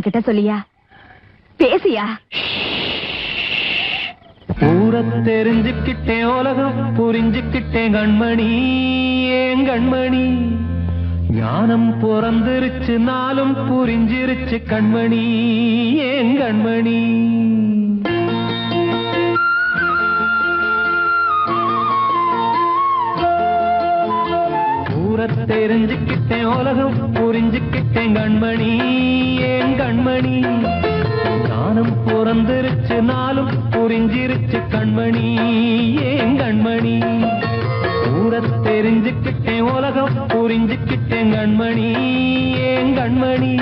கிட்ட சொல்லியா பேசியா? ஊரை தெரிஞ்சுக்கிட்டேன், உலகம் புரிஞ்சுக்கிட்டேன் கண்மணி, ஏன் கண்மணி. ஞானம் பிறந்திருச்சு, நாளும் புரிஞ்சிருச்சு கண்மணி, ஏன் கண்மணி. ஊரை தெரிஞ்சுக்கிட்டேன், உலகம் புரிஞ்சுக்கிட்டேன் கண்மணி, ஏன் கண்மணி. ஞானம் பிறந்திருச்சு, நாளும் புரிஞ்சிருச்சு கண்மணி, ஏன் கண்மணி. ஊரை தெரிஞ்சுக்கிட்டேன், உலகம் புரிஞ்சுக்கிட்டேன் கண்மணி, ஏன் கண்மணி.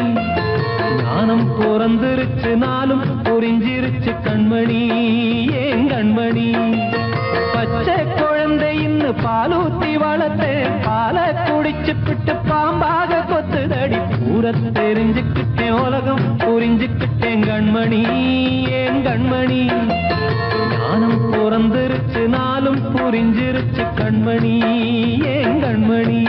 ஞானம் பிறந்திருச்சு, நாளும் புரிஞ்சிருச்சு கண்மணி, ஏன் கண்மணி. பச்சை குழந்தை இன்னும் பாலூத்தி வளர்த்தேன், பாலை குடிச்சுப்பிட்டு பாம்பாக கொத்துதடி. ஊரை தெரிஞ்சுக்கிட்டேன், உலகம் புரிஞ்சுக்கிட்டேன் கண்மணி, ஏன் கண்மணி. ஞானம் பிறந்திருச்சு, நாளும் புரிஞ்சிருச்சு கண்மணி, ஏன் கண்மணி.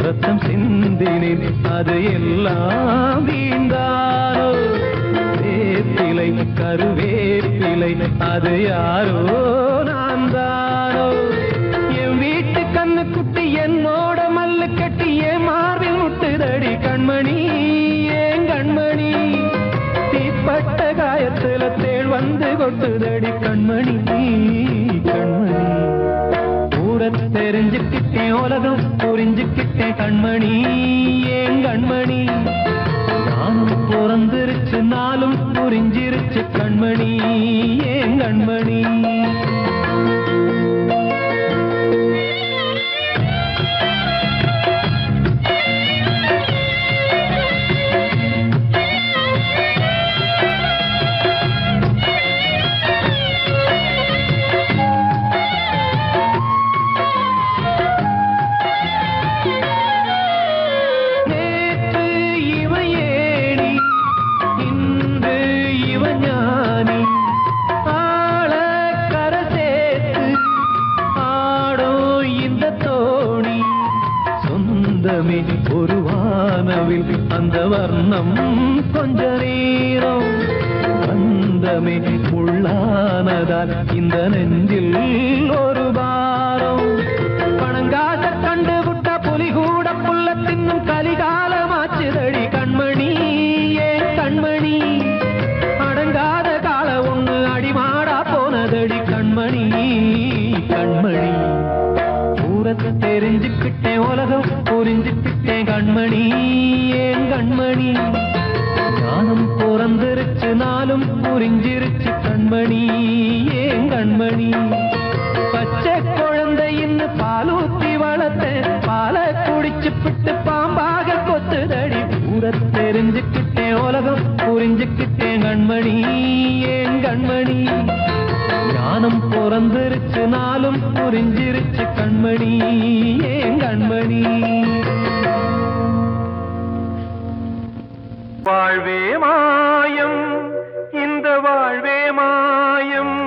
ரத்தம் சிந்தினேன், அது எல்லாம் வீந்தாரோ. வேப்பிலை கருவேப்பிலை, அது யாரோ நான் தானோ. என் வீட்டு கண்ணு குட்டி என்னோட மல்லு கட்டி என் மார்பில் முட்டுதடி கண்மணி, ஏன் கண்மணி. தீப்பட்ட காயத்துல தேள் வந்து கொட்டுதடி கண்மணி, கண்மணி. ஊரை தெரிஞ்சுக்கிட்டேன், உலகம் புரிஞ்சுக்கிட்டேன் கண்மணி, ஏன் கண்மணி. ஞானம் பிறந்திருச்சு, நாளும் புரிஞ்சிருச்சு கண்மணி, ஏன் கண்மணி. ஒரு வானவில் அந்த வர்ணம் கொஞ்ச நேரம் வந்தமே உள்ளானதால் இந்த நெஞ்சில் ஒரு பாரம். பணங்காச கண்டு விட்ட புலி கூட புல்ல தின்னும் கலிகாலமாச்சுதடி கண்மணி, ஏன் கண்மணி. அடங்காத கால ஒண்ணு அடிமாடா போனதடி கண்மணி, கண்மணி. ஊரை தெரிஞ்சுக்கிட்டேன், உலகம் புரிஞ்சுக்கிட்டேன் கண்மணி, ஏன் கண்மணி. ஞானம் பிறந்திருச்சு, நாளும் புரிஞ்சிருச்சு கண்மணி, ஏன் கண்மணி. பச்சை குழந்தை இன்னும் பாலூத்தி வளர்த்தேன், பாலை குடிச்சுப்பிட்டு பாம்பாக கொத்துதடி. ஊரை தெரிஞ்சுக்கிட்டேன், உலகம் புரிஞ்சுக்கிட்டேன் கண்மணி, ஏன் கண்மணி. ஞானம் பிறந்திருச்சு, நாளும் புரிஞ்சிருச்சு கண்மணி, ஏன் கண்மணி. வாழ்வே மாயம், இந்த வாழ்வே மாயம்,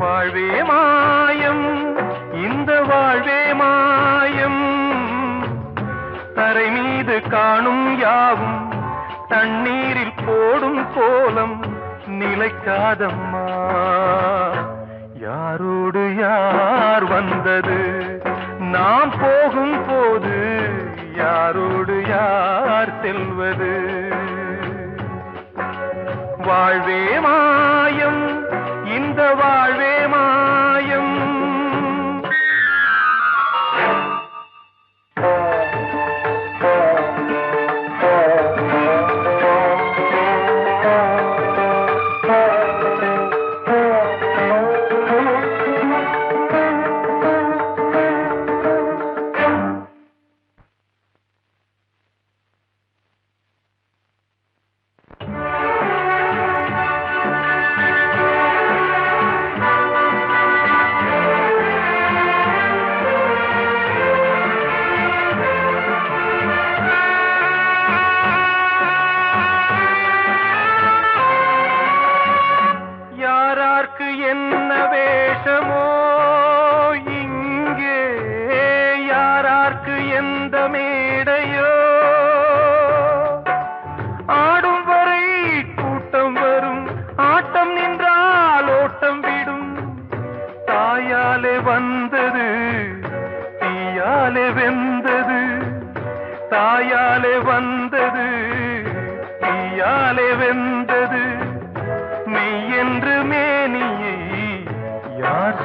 வாழ்வே மாயம், இந்த வாழ்வே மாயம். தரை மீது காணும் யாவும் தண்ணீரில் போடும் கோலம் நிலைக்காதம்மா. யாரோடு யார் வந்தது நாம் போகும் போது, யாரோடு யார் செல்வது. வாழ்வே மாயம், இந்த வாழ்வே மாயம்.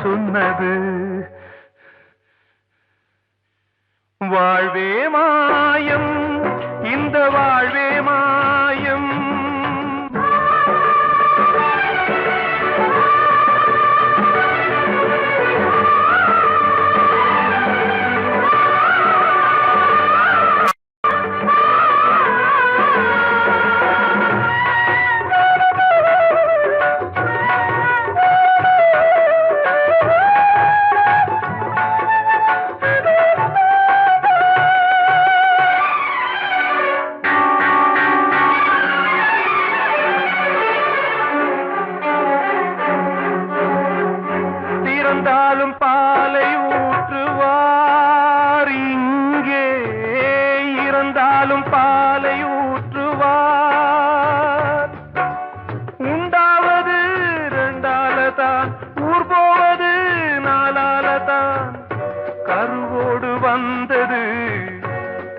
சொன்னது. வாழ்வே மாயம், இந்த வாழ்வே மாயம். இறந்தாலும் பாலை ஊற்றுவார் இங்கே, இறந்தாலும் பாலை ஊற்றுவார். உண்டாவது ரெண்டாலதான், ஊர் போவது நாலாலதான். கருவோடு வந்தது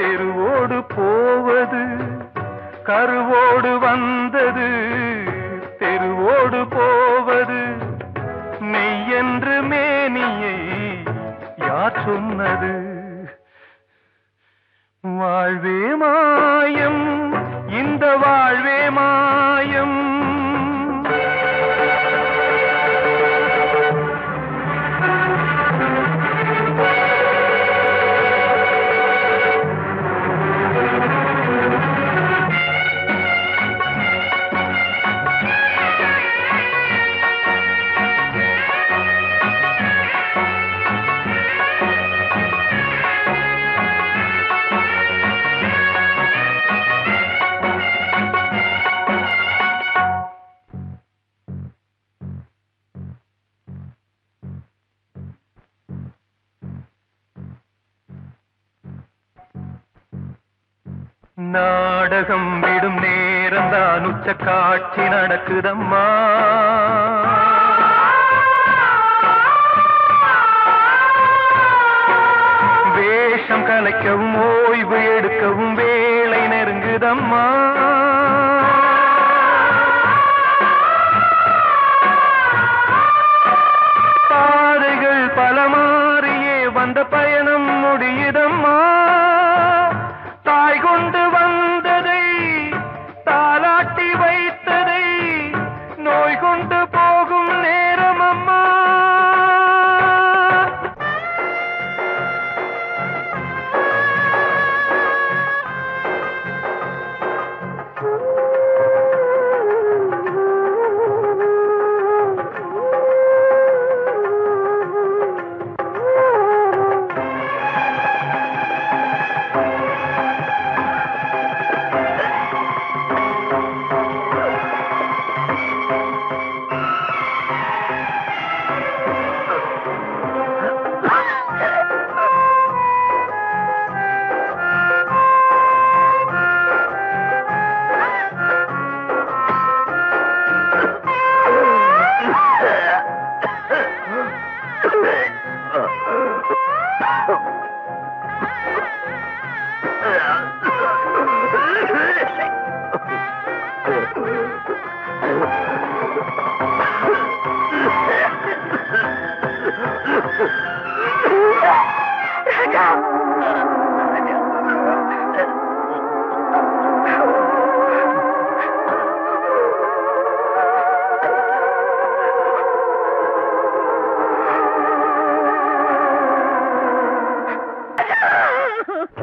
தெருவோடு போவது, கருவோடு வந்தது தெருவோடு போவது. மெய்யென்று மேனியை யார் சொன்னது? வாழ்வே மாயம், இந்த வாழ்வே மாயம். நாடகம் விடும் நேரம்தான் உச்ச காட்சி நடக்குதம்மா. வேஷம் கலைக்கவும் ஓய்வு எடுக்கவும் வேளை நெருங்குதம்மா. பாதைகள் பல மாறியே வந்த பயணம் முடியுதம்மா. தாய் கொண்டு வந்ததை தாலாட்டி வைத்ததை நோய் கொண்டு போகும் நேரம் அம்மா.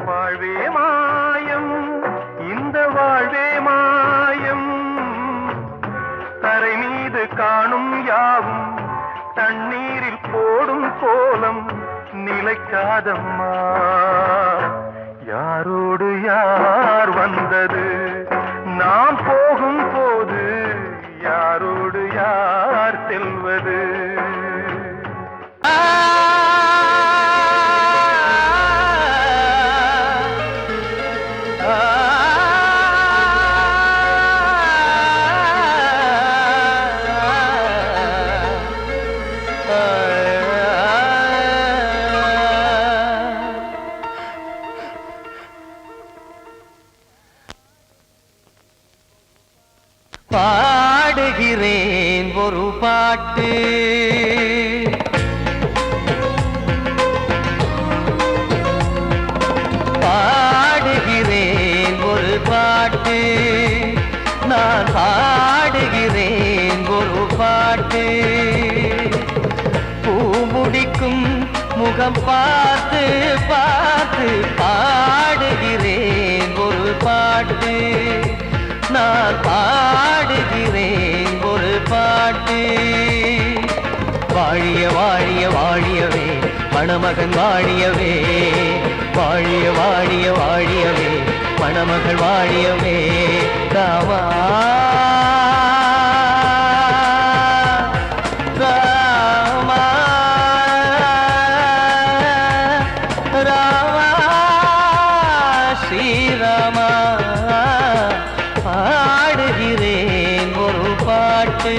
வாழ்வே மாயம், இந்த வாழ்வே மாயம். தரை மீது காணும் யாவும் தண்ணீரில் போடும் கோலம் நிலைக்காதம்மா. யாரோடு யார் வந்தது நாம் போகும் போது, யாரோடு யார் செல்வது? பாடுகிறேன் ஒரு பாட்டு, நான் பாடுகிறேன் ஒரு பாட்டு. பூ முடிக்கும் முகம் பார்த்து பார்த்து பாடுகிறேன் ஒரு பாட்டு. நான் பாடுகிறேன் ஒரு பாட்டு. வாழிய வாழிய வாழியவே மணமகன் வாழியவே, வாழிய வாழிய வாழியவே மணமகள் வாழியவே. ராமா ராமா ராமா ஸ்ரீராமா. பாடுகிறேன் ஒரு பாட்டு.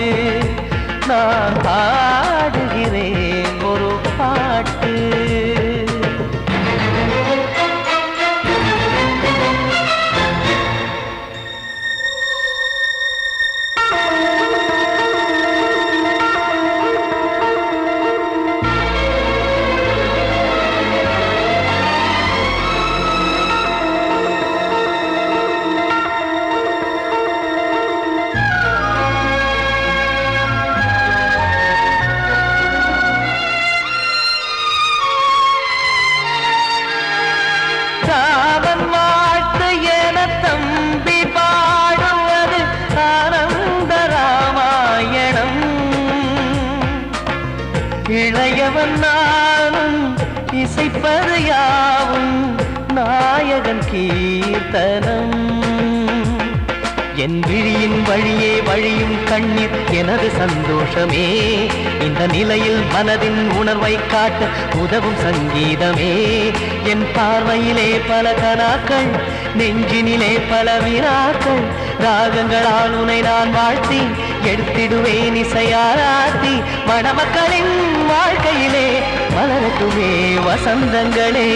நான் பாடுகிறேன் ஒரு பாட்டு. ராமன் வாழ்த்து என தம்பி பாடுவது ஆனந்த ராமாயணம். இளையவன் நானும் இசைப்பது யாவும் நாயகன் கீர்த்தனம். என் விழியின் வழியே வழியும் கண்ணீர் எனது சந்தோஷமே. இந்த நிலையில் மனதின் உணர்வை காட்ட உதவும் சங்கீதமே. என் பார்வையிலே பல கனாக்கள், நெஞ்சினிலே பல வினாக்கள். ராகங்களால் உனை நான் வாழ்த்தி எடுத்திடுவேன் இசையாராத்தி. மணமக்களின் வாழ்க்கையிலே மலரட்டுமே வசந்தங்களே.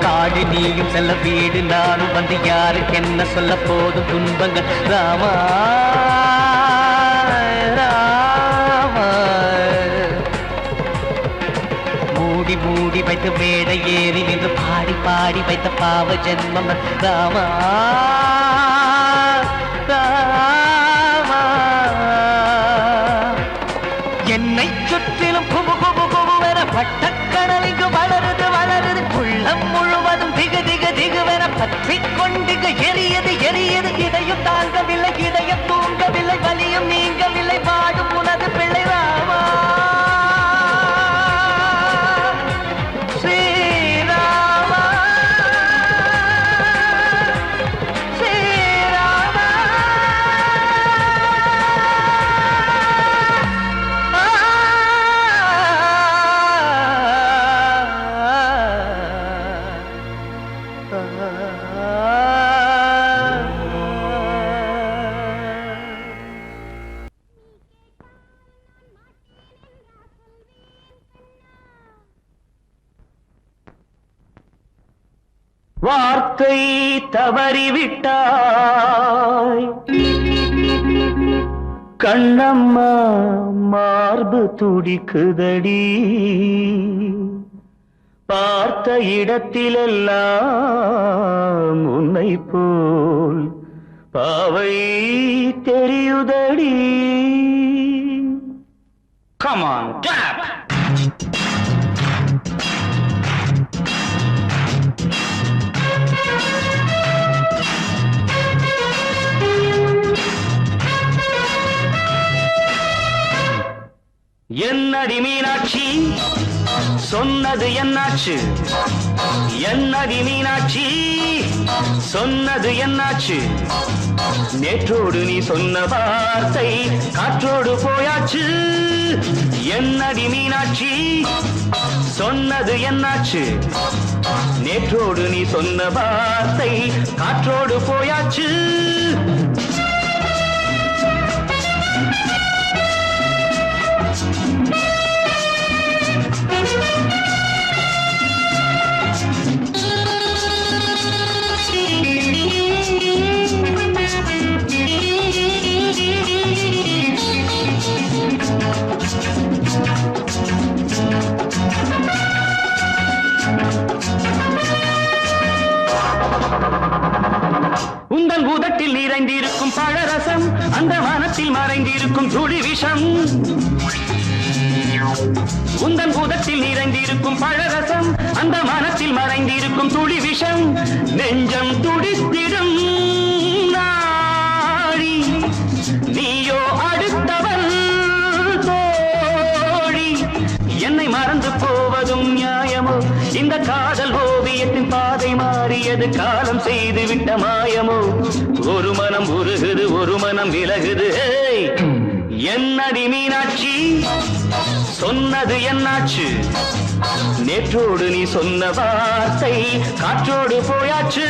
காடு நீயும் செல்ல வீடு நானும் வந்து யாருக்கு என்ன சொல்ல போதும் துன்பங்கள். ராமா ராமா. மூடி மூடி வைத்து மேடை ஏறி நின்று பாடி பாடி வைத்த பாவ ஜென்மம். ராமா ராமா. என்னை சுற்றிலும் குபு குபு குபுவென பட்டக்கடல் இங்கு வளருது வளருது. உள்ளம் முழுவதும் திகு திகு திகுவென பற்றிக் கொண்டிக எரியது எரியது. இதையும் தாங்கவில்லை இதயம் தூங்கவில்லை வலியும் நீங்கவில்லை. வாடும் உனது பிள்ளை ராமா ஸ்ரீராமா ஸ்ரீராமா. வார்த்தை தவறிவிட்டாய் கண்ணம்மா, மார்பு துடிக்குதடி. பார்த்த இடத்திலெல்லாம் உன்னை போல் பாவை தெரியுதடி. Come on, tap! என்னடி மீனாட்சி சொன்னது என்னாச்சு? என்னடி மீனாட்சி சொன்னது என்னாச்சு? நேற்றோடு நீ சொன்ன வார்த்தை காற்றோடு போயாச்சு. என்னடி மீனாட்சி சொன்னது என்னாச்சு? நேற்றோடு நீ சொன்ன வார்த்தை காற்றோடு போயாச்சு. உந்தன் பூதத்தில் நிறைந்திருக்கும் பழரசம் அந்த வானத்தில் மறைந்திருக்கும் துளி விஷம். உந்தன் பூதத்தில் நிறைந்திருக்கும் பழரசம் அந்த வானத்தில் மறைந்திருக்கும் துளி விஷம். நெஞ்சம் துடித்திடும் நாடி நீயோ அடுத்தவன் தோழி. என்னை மறந்து போவதும் நியாயமோ? இந்த காதல் ஓவியத்தின் பாதை மாறியது காலம் செய்து விட்ட மாயமோ? ஒரு மனம் உருகுது ஒரு மனம் விலகுது. என்னடி மீனாட்சி சொன்னது என்னாச்சு? நேற்றோடு நீ சொன்ன வார்த்தை காற்றோடு போயாச்சு.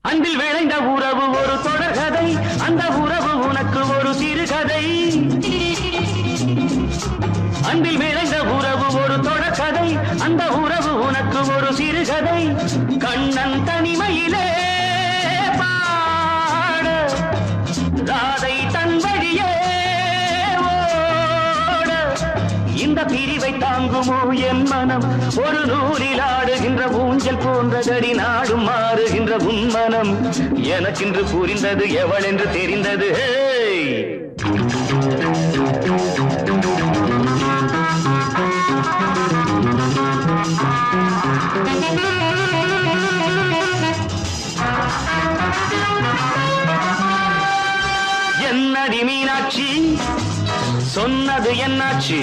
அன்பில் விளைந்த உறவு ஒரு தொடர்கதை, அந்த உறவு உனக்கு ஒரு சிறுகதை. அன்பில் விளைந்த உறவு ஒரு தொடர்கதை, அந்த உறவு உனக்கு ஒரு சிறுகதை. கண்ணன் தனிமையிலே பாட ராதை தன் வழியே ஓட. இந்த பிரிவை தாங்குமோ என் மனம்? ஒரு நூலில் ஆடுகின்ற ஊஞ்சல் போன்றதடி நாடும் மாறுகின்ற உன்மனம். எனக்கென்று புரிந்தது எவள் என்று தெரிந்தது. என்னடி மீனாட்சி சொன்னது என்னாச்சு?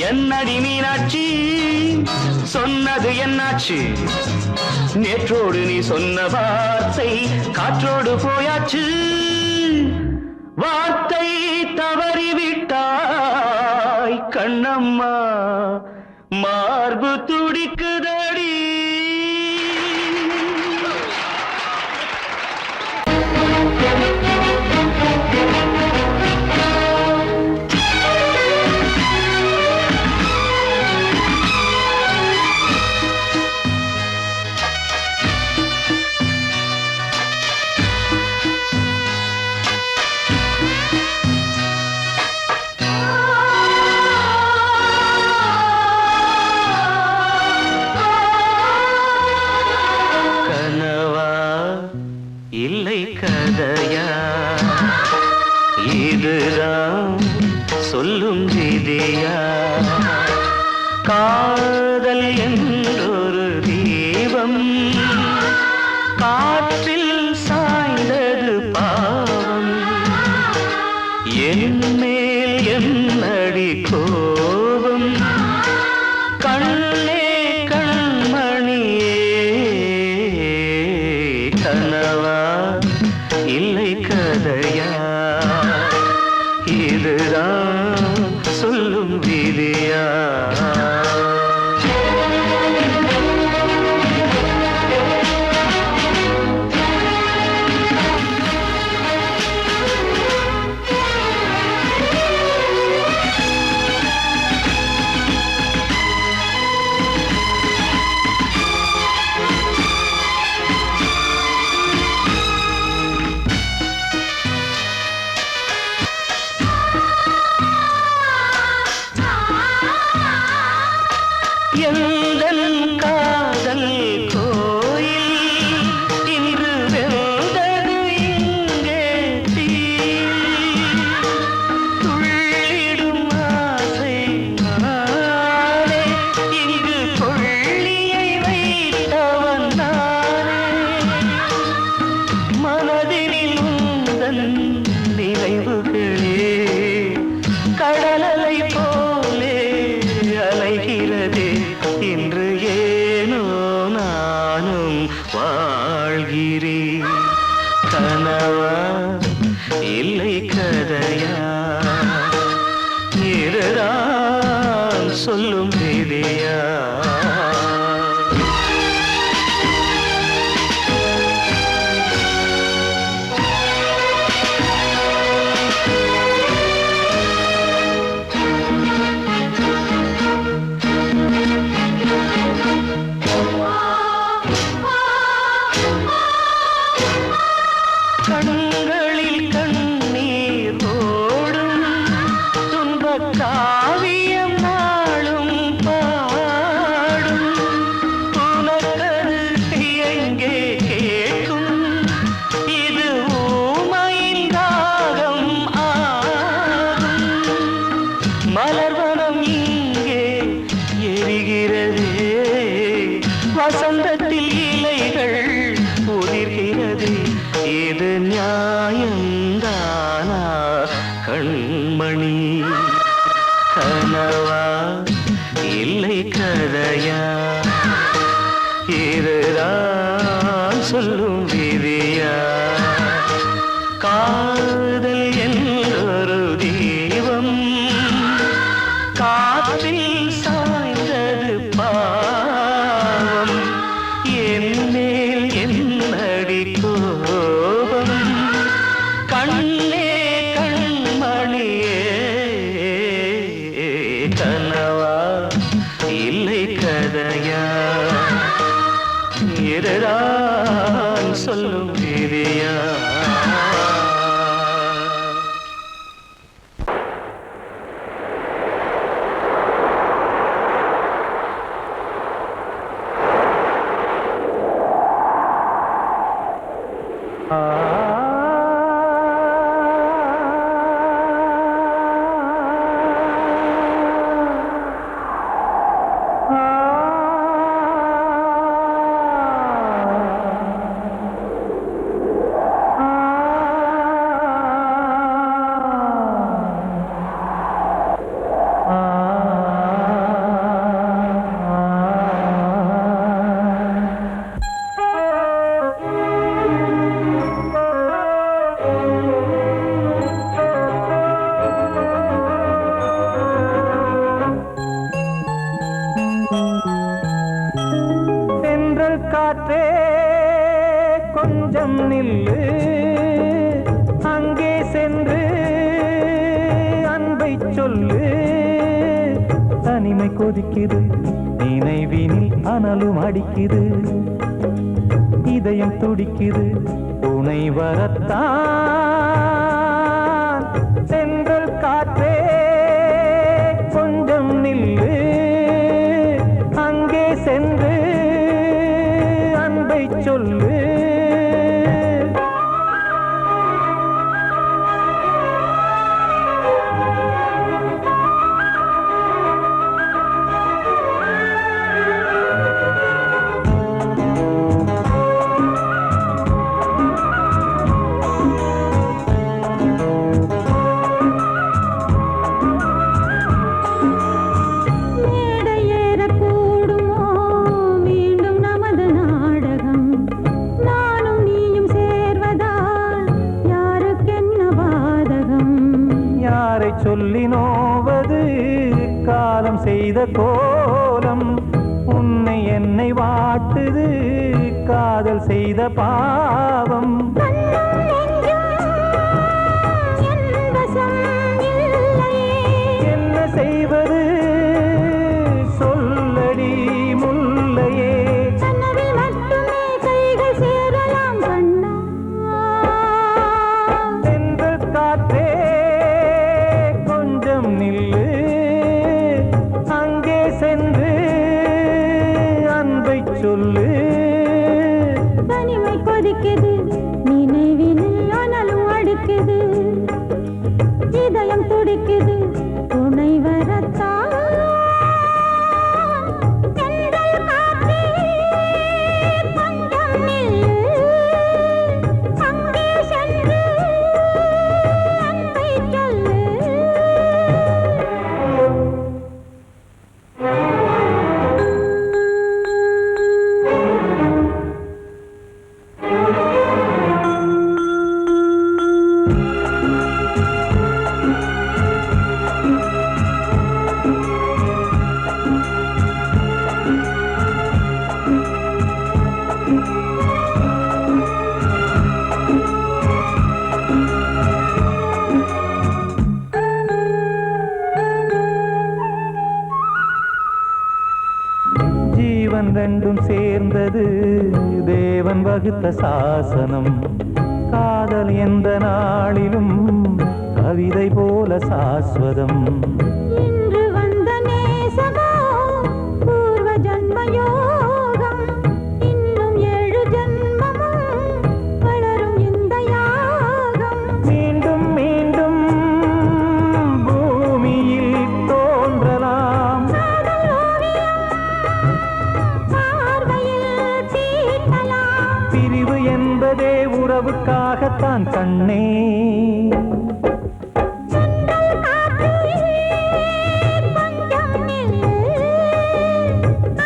என்னடி மீனாட்சி சொன்னது என்னாச்சு? நேற்றோடு நீ சொன்ன வார்த்தை காற்றோடு போயாச்சு. வார்த்தை தவறிவிட்டாய் கண்ணம்மா, மார்பு துடிக்குதடி. இல்லை கதையா இதுதான் சொல்லும் விதியா? காதல் என்றொரு தீபம் காற்றில் சாய்ந்தது பாவம். என் மேல் என்னடி கோபம்? கண்ணே கண்மணியே கனவா இல்லை கதையா? இதுதான் சொல்லும் விதியா? வாழ்கிறேன். கனவா இல்லை கதையா, இதுதான் சொல்லும் விதியா? கண்களில் கண்ணீர் ஓடும் துன்பக் காவியம் நாளும் பாடும். உனக்கது எங்கே கேட்கும்? இது ஊமையின் தாகம் ஆகும். மலர்வனம் இங்கே எரிகிறதே, வசந்தத்தில் இலைகள் உதிர்கிறது. இது நியாயந்தானா கண்மணி? கனவா இல்லை கதையா, இதுதான் சொல்லும் விதியா? காதல் என்றொரு தீபம் காற்றில் சாய்ந்தது பாவம். என்னேல் என்னடி கோபம்? கண்ணே கண்மணியே, கனவா இல்லை கதையா, இதுதான் சொல்லும் விதியா? காற்றே கொஞ்சம் நில்லு, அங்கே சென்று அன்பை சொல்லு. தனிமை கொதிக்குது, நினைவினில் அனலும் அடிக்குது, இதயம் துடிக்குது துணை வரத்தான். சென்றல் காற்றே கொஞ்சம் நில்லு, அங்கே சென்று அன்பை சொல்லு. சொல்லி நோவது காலம் செய்த கோலம், உன்னை என்னை வாட்டுது காதல் செய்த பாவம். என்ன செய்வது சொல்லடி முல்லையே, சென்றல் காற்றே நில்லு, அங்கே சென்று அன்பை சொல்லு. தனிமை கொதிக்குது, நினைவினில் அனலும் அடிக்குது, இதயம் துடிக்குது துணை வரத்தான். தேவன் வகுத்த சாசனம். காதல் எந்த நாளிலும் கவிதை போல சாஸ்வதம். இன்று வந்த நேசமோ பூர்வ ஜன்ம யோகம். இன்னும் 7 ஜன்மமும் வளரும் இந்த யாகம். மீண்டும் மீண்டும் பூமியில் தோன்றலாம். காதல் ஓவியம் பார்வையில் தீட்டலாம். பிரிவு என்பதே உறவுக்காகத்தான் கண்ணே. சென்றல் காற்றில் கொஞ்சம் நில்லு.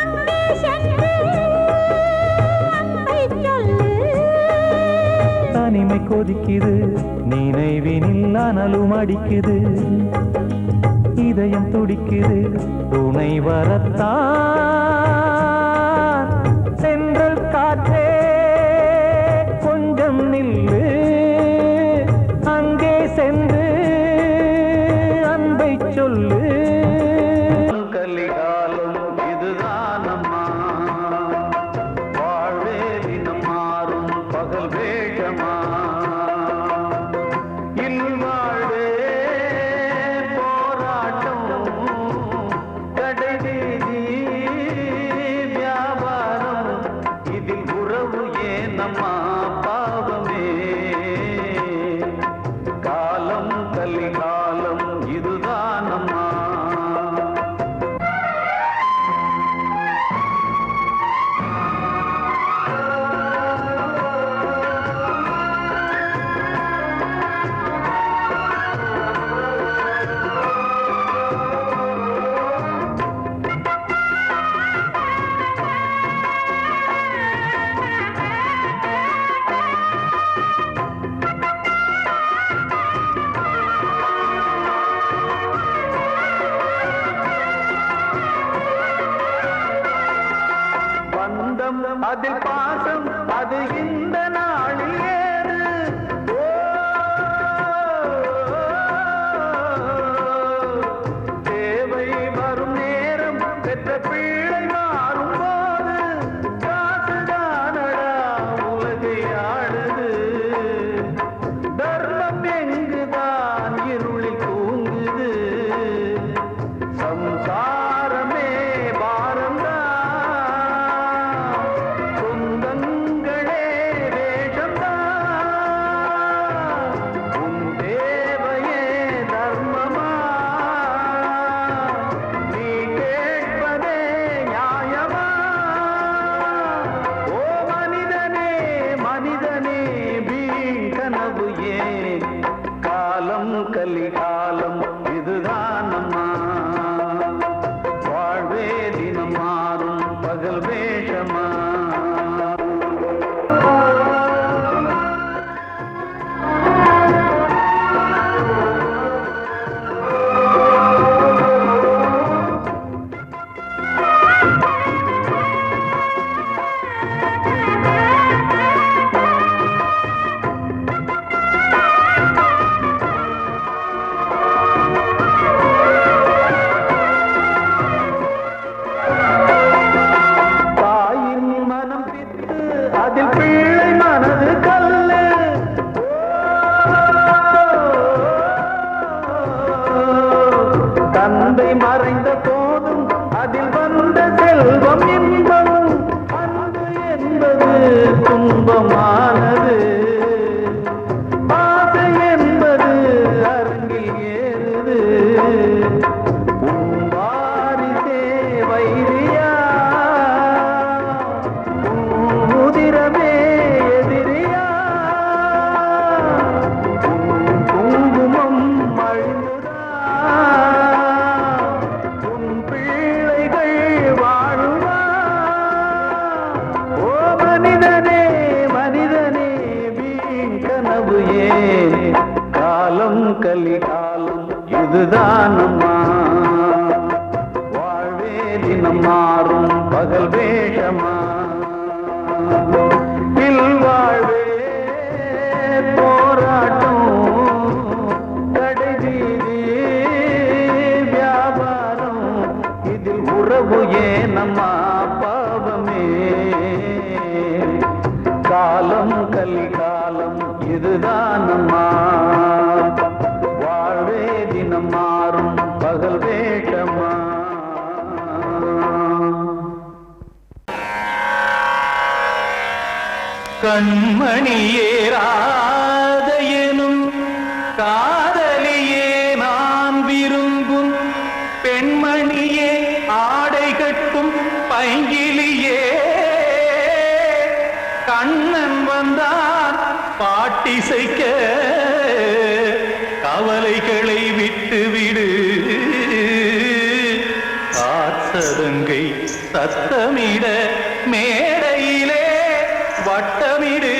அங்கே சென்று அன்பை சொல்லு. தனிமை கொதிக்குது, நினைவினில் அனலும் அடிக்குது. இதயம் துடிக்குது, துணை வரத்தான். சென்றல் காற்றே கொஞ்சம் நில்லு. அங்கே சென்று அன்பை சொல்லு. கலிகாலம் இதுதானம்மா, வாழ்வே தினம் மாறும் பகல் வேஷமா. இல்வாழ்வே போராட்டம், கடைவீதி வியாபாரம். இதில் உறவு ஏனம்மா பாவமே. காலம் கலிகாலம் இதுதானம்மா. பந்தம் அதில் பாசம், அது இந்த நாளில் ஏது. ஓ, தேவை வரும் நேரம் பெற்ற பிள்ளை மாறும் போது. காசுதானடா உலகை ஆடுது. தர்மம் எங்குதான் இருளில் தூங்குது. சம்சாரமே பாரம்தான், சொந்தங்களே வேஷம்தான். உன் தேவையே தர்மமா, நீ கேட்பதே நியாயமா. ஓ மனிதனே மனிதனே, வீண் கனவு ஏன்? காலம் கலிகாலம் இதுதானம்மா, வாழ்வே தினம் மாறும் பகல் வேஷமா. தாயின் மனம் பித்து, அதில் பிள்ளை மனது கல்லு. தந்தை மறைந்த போதும் அதில் வந்த செல்வம் இன்பம். அன்பு என்பது துன்பமானது, ஆசை என்பது அரங்கில் ஏறுது. உன் வாரிசே வைரியா, உன் உதிரமே எதிரியா. உன் குங்குமம் அழிந்துதா, உன் பிள்ளைகள் வாழுவா. ஓ மனிதனே மனிதனே, வீண் கனவு ஏன்? காலம் கலிகாலம் இதுதானம்மா, வாழ்வே தினம் மாறும் பகல் வேஷமா. இல்வாழ்வே போராட்டம், கடைவீதி வியாபாரம். இதில் உறவு ஏனம்மா பாவமே. கலிகாலம் இதுதான் அம்மா, வாழ்வே தினம் மாறும் பகல் வேஷமா. கண்மணியே ராதையனும் காதலியே நான் விரும்பும் பெண்மணியே ஆடை கட்டும் பைங்கிலியே கண்ணன் வந்தான் பாட்டிசைக்க கவலைகளை விட்டுவிடு காசதங்கை சத்தமிட மேடையிலே வட்டமிடு.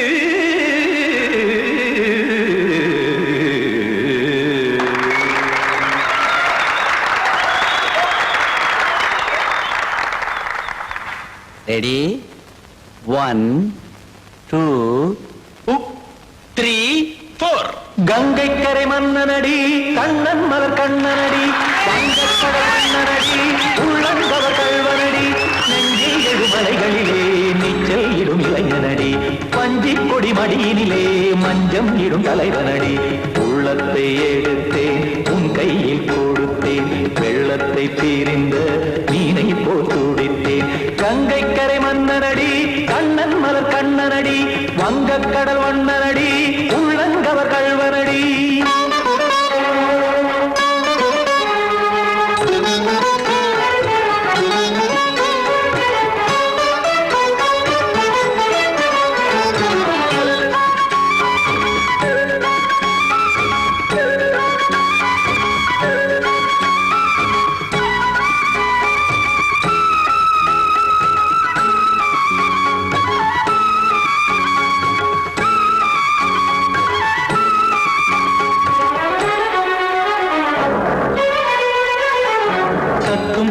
ரெடி 1 2 3 4. கங்கை கரை மன்னனடி கண்ணன் மலர் கண்ணனடி வங்கக்கடல் மன்னனடி உள்ளங்கவர் கல்வனடி நெஞ்சில் எழுமலைகளிலே நீச்சல் இடும் இளைஞனடி பஞ்சி கொடி மடியினிலே மஞ்சம் இடும் தலைவனடி. உள்ளத்தை எடுத்தேன் உன் கையில் கொடுத்தேன் வெள்ளத்தை பிரிந்த மீனை போல் துடித்தேன். கங்கை கரை மன்னனடி கண்ணன் மலர் கண்ணனடி வங்கக்கடல் வண்ணனடி உள்ளங்கவர் கல்வனடி.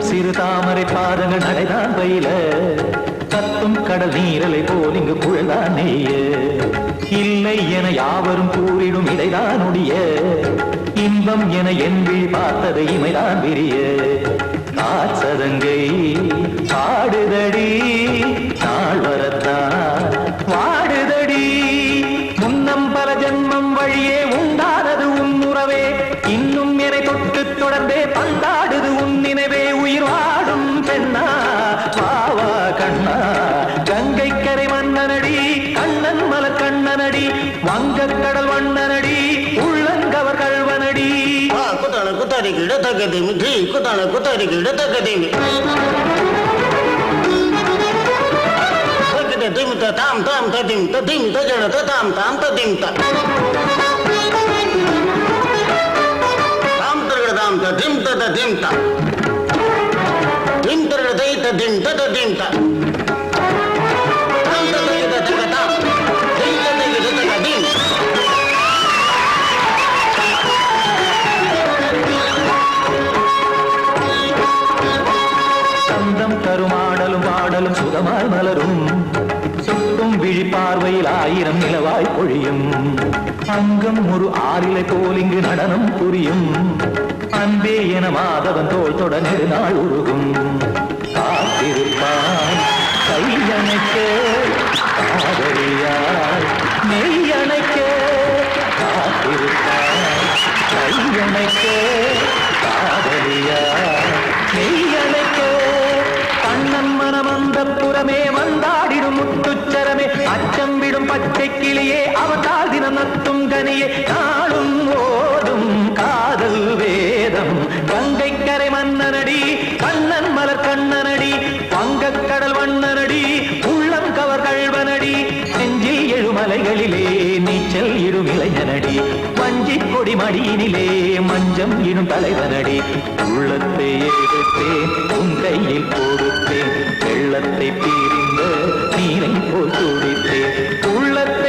சிறு தாமரை பாதங்கள் நடைதான் பயில கத்தும் கடல் நீரலை போல் இங்கு குழல்தான் நெய்ய இல்லை என யாவரும் கூறிடும் இடைதான் உடைய இன்பம் என என்பி பார்த்ததை இமைதான் விரிய காசதங்கை பாடுதடி நாள் வரத்தான் வாடுதடி முன்னம் பல ஜென்மம் வழியே உண்டானது உன் உறவே இன்னும் என்னை தொட்டு தொடர்ந்தே பந்தாடுது உன் நினைவே உயிர் வாடும் பெண்ணா பாவா கண்ணா. கங்கை கரை மன்னனடி கண்ணன் மலர் கண்ணனடி வங்கக்கடல் வண்ணனடி உள்ளங்கவர் கல்வனடி. குத்தான குத்தாரி கிட தகதிமி ஜி குத்தான குத்தாரி கிட தகதிமி தகத திமித தாம் தாம் ததிம் ததிம் தஜட ததாம் தாம் ததிம் த தாம் தரகட தாம் ததிம் ததிம் த திம் தரகட தை ததிம் ததிம் த தாம் தரகட தகதாம் தை தரகட தகதிம். சந்தம் கருமாடலும் பாடலும் சுகமாய் மலரும் சுட்டும் விழி பார்வையில் ஆயிரம் நிலவாய் பொழியும் அங்கம் ஒரு ஆறிலை போல் இங்கு நடனம் புரியும் அன்பே என மாதவன் தோல் தொட நெடுநாள் உருகும் காத்திருப்பான் கையணைக்க காதலியாய் நெய்யணைக்க காத்திருப்பான் கையணைக்க காதலியாய் நெய்யணைக்க கண்ணன் மனமந்த புறமே வந்தாடிடும் முத்துச்சரமே அச்சம் விடும் பச்சை கிளியே அவதால் தினம் நத்தும் கனியே நாளும் ஓடும் காதல் வேதம். கங்கை கரை மன்னனடி கண்ணன் மலர் கண்ணனடி வங்கக்கடல் வண்ணனடி உள்ளம் கவர் கல்வனடி நெஞ்சில் எழுமலைகளிலே நீச்சல் இடும் இளைஞனடி வஞ்சி கொடி மடியினிலே மஞ்சம் இடும் தலைவனடி. உள்ளத்தை எடுத்தேன் உன் கையில் கொடுத்தேன் வெள்ளத்தை பிரிந்த நீரை போல் துடித்தேன் உள்ளத்தை